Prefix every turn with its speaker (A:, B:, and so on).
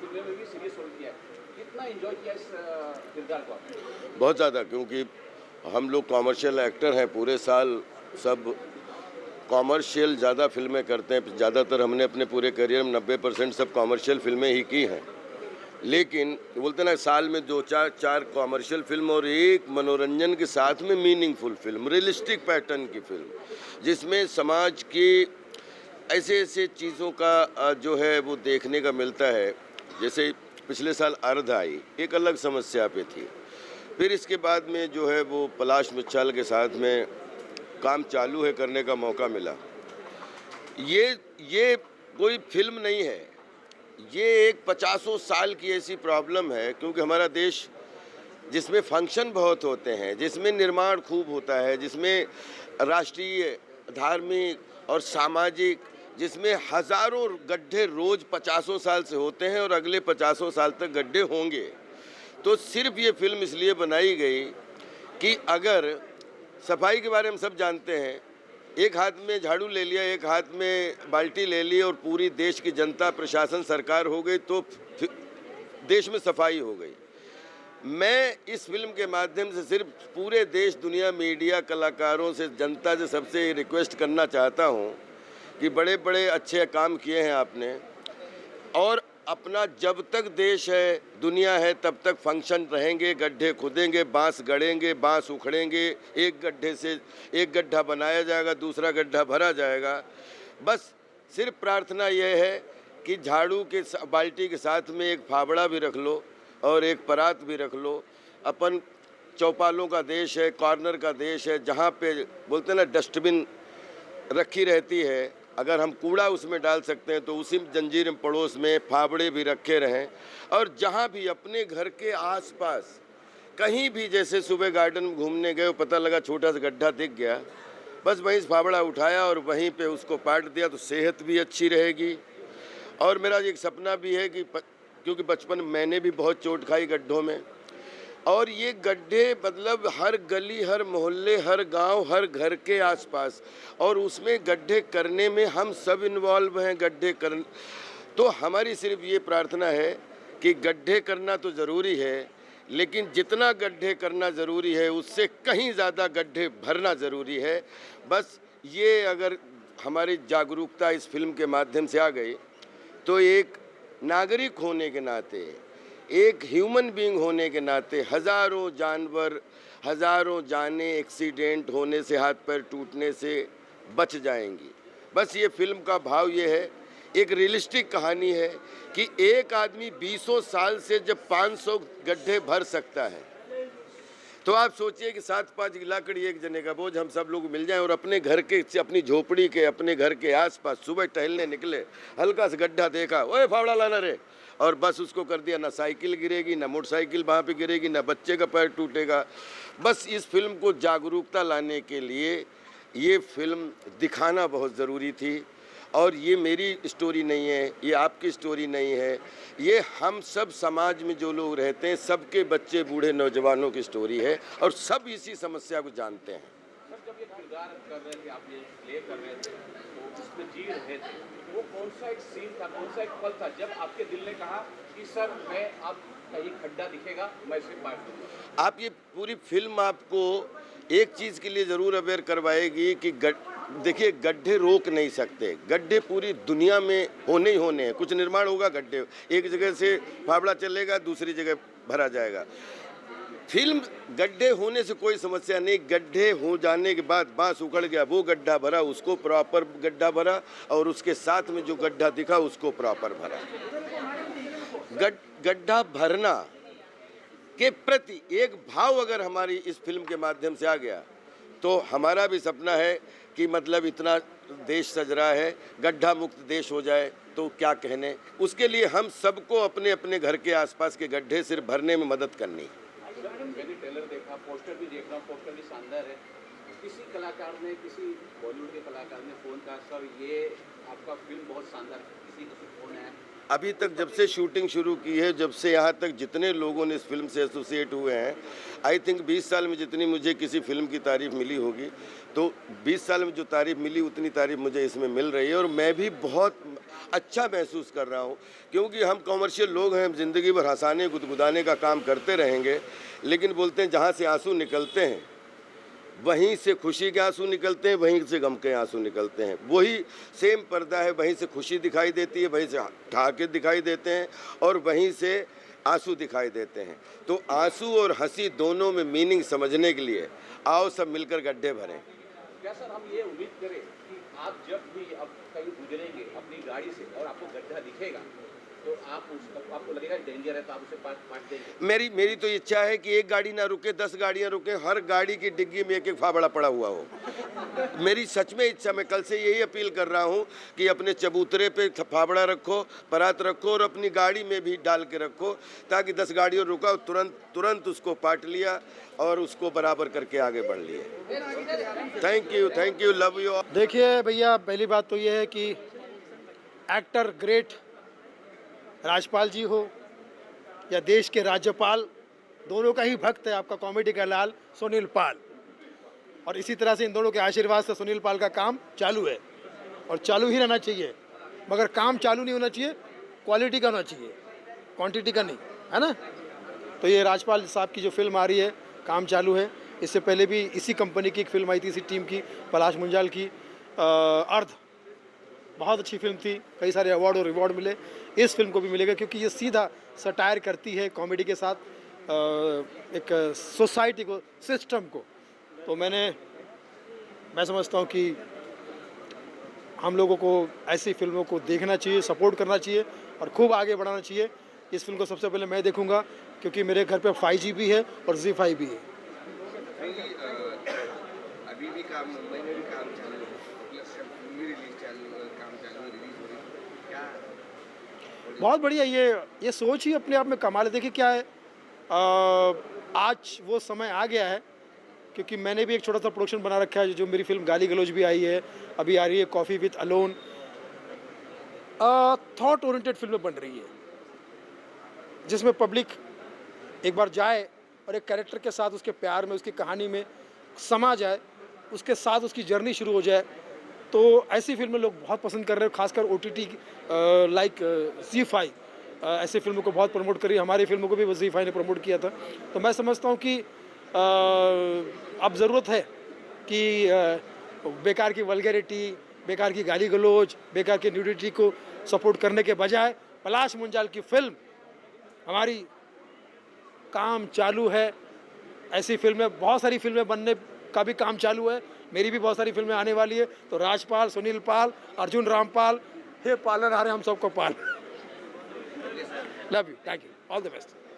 A: फिल्में में भी सीरियस रोल किया है। कितना एंजॉय किया इस किरदार को आपने?
B: बहुत ज़्यादा, क्योंकि हम लोग कॉमर्शियल एक्टर हैं, पूरे साल सब कॉमर्शियल ज़्यादा फिल्में करते हैं। ज़्यादातर हमने अपने पूरे करियर में 90% सब कॉमर्शियल फिल्में ही की हैं। लेकिन बोलते ना, साल में 2-4 कॉमर्शियल फिल्म और एक मनोरंजन के साथ में मीनिंगफुल फिल्म, रियलिस्टिक पैटर्न की फिल्म, जिसमें समाज की ऐसे-ऐसे चीज़ों का जो है वो देखने का मिलता है। जैसे पिछले साल अर्ध आई, एक अलग समस्या पे थी। फिर इसके बाद में जो है वो पलाश मुच्छाल के साथ में काम चालू है करने का मौका मिला। ये कोई फ़िल्म नहीं है, ये एक 50 साल की ऐसी प्रॉब्लम है, क्योंकि हमारा देश जिसमें फंक्शन बहुत होते हैं, जिसमें निर्माण खूब होता है, जिसमें राष्ट्रीय, धार्मिक और सामाजिक, जिसमें हज़ारों गड्ढे रोज़ 50 साल से होते हैं और अगले 50 साल तक गड्ढे होंगे। तो सिर्फ ये फिल्म इसलिए बनाई गई कि अगर सफाई के बारे में सब जानते हैं, एक हाथ में झाड़ू ले लिया, एक हाथ में बाल्टी ले ली और पूरी देश की जनता, प्रशासन, सरकार हो गई तो देश में सफाई हो गई। मैं इस फिल्म के माध्यम से सिर्फ पूरे देश, दुनिया, मीडिया, कलाकारों से, जनता से सबसे रिक्वेस्ट करना चाहता हूँ कि बड़े बड़े अच्छे काम किए हैं आपने, और अपना जब तक देश है, दुनिया है, तब तक फंक्शन रहेंगे, गड्ढे खुदेंगे, बांस गड़ेंगे, बांस उखड़ेंगे, एक गड्ढे से एक गड्ढा बनाया जाएगा, दूसरा गड्ढा भरा जाएगा। बस सिर्फ प्रार्थना यह है कि झाड़ू के बाल्टी के साथ में एक फावड़ा भी रख लो और एक परात भी रख लो। अपन चौपालों का देश है, कॉर्नर का देश है, जहाँ पे बोलते हैं ना डस्टबिन रखी रहती है, अगर हम कूड़ा उसमें डाल सकते हैं तो उसी जंजीर पड़ोस में फावड़े भी रखे रहें। और जहाँ भी अपने घर के आसपास कहीं भी, जैसे सुबह गार्डन में घूमने गए, पता लगा छोटा सा गड्ढा दिख गया, बस वहीं से फावड़ा उठाया और वहीं पे उसको पाट दिया, तो सेहत भी अच्छी रहेगी। और मेरा एक सपना भी है कि क्योंकि बचपन में मैंने भी बहुत चोट खाई गड्ढों में, और ये गड्ढे मतलब हर गली, हर मोहल्ले, हर गांव, हर घर के आसपास, और उसमें गड्ढे करने में हम सब इन्वॉल्व हैं। गड्ढे कर तो हमारी सिर्फ ये प्रार्थना है कि गड्ढे करना तो ज़रूरी है, लेकिन जितना गड्ढे करना ज़रूरी है उससे कहीं ज़्यादा गड्ढे भरना ज़रूरी है। बस ये अगर हमारी जागरूकता इस फिल्म के माध्यम से आ गई, तो एक नागरिक होने के नाते, एक ह्यूमन बीइंग होने के नाते, हज़ारों जानवर, हज़ारों जानें एक्सीडेंट होने से, हाथ पैर टूटने से बच जाएंगी। बस ये फिल्म का भाव ये है, एक रियलिस्टिक कहानी है कि एक आदमी 20 साल से जब 500 गड्ढे भर सकता है, तो आप सोचिए कि 7-5 लाकड़ी एक जने का बोझ हम सब लोग मिल जाएं और अपने घर के, अपनी झोपड़ी के, अपने घर के आसपास सुबह टहलने निकले, हल्का सा गड्ढा देखा, ओए फावड़ा लाना रे, और बस उसको कर दिया। ना साइकिल गिरेगी, ना मोटरसाइकिल वहाँ पे गिरेगी, ना बच्चे का पैर टूटेगा। बस इस फिल्म को जागरूकता लाने के लिए ये फिल्म दिखाना बहुत ज़रूरी थी। और ये मेरी स्टोरी नहीं है, ये आपकी स्टोरी नहीं है, ये हम सब समाज में जो लोग रहते हैं, सबके बच्चे, बूढ़े, नौजवानों की स्टोरी है, और सब इसी समस्या को जानते हैं।
A: सर, जब ये किरदार कर रहे थे, आप ये प्ले कर रहे थे, तो इसमें जी रहे थे, वो कौन सा एक सीन था, कौन सा एक पल था जब आपके दिल ने कहा कि सर मैं अब कहीं खड्डा दिखेगा मैं इसे पार करूँगा?
B: आप ये पूरी फिल्म आपको एक चीज़ के लिए ज़रूर अवेयर करवाएगी कि देखिए, गड्ढे रोक नहीं सकते, गड्ढे पूरी दुनिया में होने ही होने हैं। कुछ निर्माण होगा, गड्ढे एक जगह से फावड़ा चलेगा, दूसरी जगह भरा जाएगा। फिल्म गड्ढे होने से कोई समस्या नहीं, गड्ढे हो जाने के बाद बांस उखड़ गया, वो गड्ढा भरा, उसको प्रॉपर गड्ढा भरा, और उसके साथ में जो गड्ढा दिखा उसको प्रॉपर भरा। गड्ढा भरना के प्रति एक भाव अगर हमारी इस फिल्म के माध्यम से आ गया, तो हमारा भी सपना है कि मतलब इतना देश सज रहा है, गड्ढा मुक्त देश हो जाए तो क्या कहने। उसके लिए हम सबको अपने अपने घर के आसपास के गड्ढे सिर्फ भरने में मदद करनी।
A: मैंने ट्रेलर देखा, पोस्टर भी देख रहा हूँ, पोस्टर भी शानदार है। किसी कलाकार ने, किसी बॉलीवुड के कलाकार ने फ़ोन कहा, सर ये आपका फिल्म बहुत शानदार है, किसी का फ़ोन है?
B: अभी तक जब से शूटिंग शुरू की है, जब से यहाँ तक जितने लोगों ने इस फिल्म से एसोसिएट हुए हैं, आई थिंक 20 साल में जितनी मुझे किसी फिल्म की तारीफ़ मिली होगी, तो 20 साल में जो तारीफ़ मिली उतनी तारीफ़ मुझे इसमें मिल रही है। और मैं भी बहुत अच्छा महसूस कर रहा हूँ, क्योंकि हम कॉमर्शियल लोग हैं, हम ज़िंदगी भर हंसाने गुदगुदाने का काम करते रहेंगे, लेकिन बोलते हैं जहाँ से आंसू निकलते हैं वहीं से खुशी के आंसू निकलते हैं, वहीं से गम के आंसू निकलते हैं। वही सेम पर्दा है, वहीं से खुशी दिखाई देती है, वहीं से ठहाके दिखाई देते हैं और वहीं से आंसू दिखाई देते हैं। तो आंसू और हंसी दोनों में मीनिंग समझने के लिए आओ सब मिलकर गड्ढे भरें।
A: क्या सर हम ये उम्मीद करें कि आप जब भी अब कहीं गुजरेंगे अपनी गाड़ी से और आपको गड्ढा दिखेगा तो आपको लगेगा डेंजर है तो आप उसे पाट देंगे?
B: मेरी तो इच्छा है कि एक गाड़ी ना रुके, 10 गाड़ियां रुके, हर गाड़ी की डिग्गी में एक एक फावड़ा पड़ा हुआ हो। मेरी सच में इच्छा, मैं कल से यही अपील कर रहा हूं कि अपने चबूतरे पे फावड़ा रखो, परात रखो और अपनी गाड़ी में भी डाल के रखो, ताकि 10 गाड़ियों रुका तुरंत उसको पाट लिया और उसको बराबर करके आगे बढ़ लिए। Thank you, love you.
C: देखिए भैया, पहली बात तो ये है कि एक्टर ग्रेट राजपाल जी हो या देश के राज्यपाल, दोनों का ही भक्त है आपका कॉमेडी का लाल सुनील पाल। और इसी तरह से इन दोनों के आशीर्वाद से सुनील पाल का काम चालू है और चालू ही रहना चाहिए, मगर काम चालू नहीं होना चाहिए, क्वालिटी का होना चाहिए, क्वांटिटी का नहीं, है ना। तो ये राजपाल साहब की जो फिल्म आ रही है, काम चालू है। इससे पहले भी इसी कंपनी की एक फिल्म आई थी, इसी टीम की, पलाश मुंजाल की, अर्ध, बहुत अच्छी फिल्म थी, कई सारे अवार्ड और रिवॉर्ड मिले। इस फिल्म को भी मिलेगा क्योंकि ये सीधा सटायर करती है कॉमेडी के साथ एक सोसाइटी को, सिस्टम को। तो मैं समझता हूँ कि हम लोगों को ऐसी फिल्मों को देखना चाहिए, सपोर्ट करना चाहिए और खूब आगे बढ़ाना चाहिए। इस फिल्म को सबसे पहले मैं देखूँगा क्योंकि मेरे घर पे 5G भी है और ZEE5 भी है।
D: अभी भी काम, मुंबई में भी काम चालू है, मूवी रिलीज काम चालू रिलीज हो रही क्या?
C: बहुत बढ़िया, ये सोच ही अपने आप में कमाल है। देखिए क्या है, आज वो समय आ गया है क्योंकि मैंने भी एक छोटा सा प्रोडक्शन बना रखा है, जो मेरी फिल्म गाली गलौज भी आई है, अभी आ रही है coffee with alone. Thought oriented फिल्में बन रही है जिसमें पब्लिक एक बार जाए और एक कैरेक्टर के साथ उसके प्यार में, उसकी कहानी में समा जाए, उसके साथ उसकी जर्नी शुरू हो जाए। तो ऐसी फिल्में लोग बहुत पसंद कर रहे हैं, खासकर OTT लाइक ZEE5 ऐसी फिल्मों को बहुत प्रमोट करी। हमारी फिल्मों को भी वो ZEE5 ने प्रमोट किया था। तो मैं समझता हूँ कि अब ज़रूरत है कि बेकार की वल्गैरिटी, बेकार की गाली गलौज, बेकार की न्यूडिटी को सपोर्ट करने के बजाय पलाश मुंजाल की फिल्म, हमारी काम चालू है। ऐसी फिल्में, बहुत सारी फिल्में बनने का भी काम चालू है, मेरी भी बहुत सारी फिल्में आने वाली है। तो राजपाल, सुनील पाल, अर्जुन रामपाल, हे पालन हारे हम सबको पाल। Love you, thank you, all the best.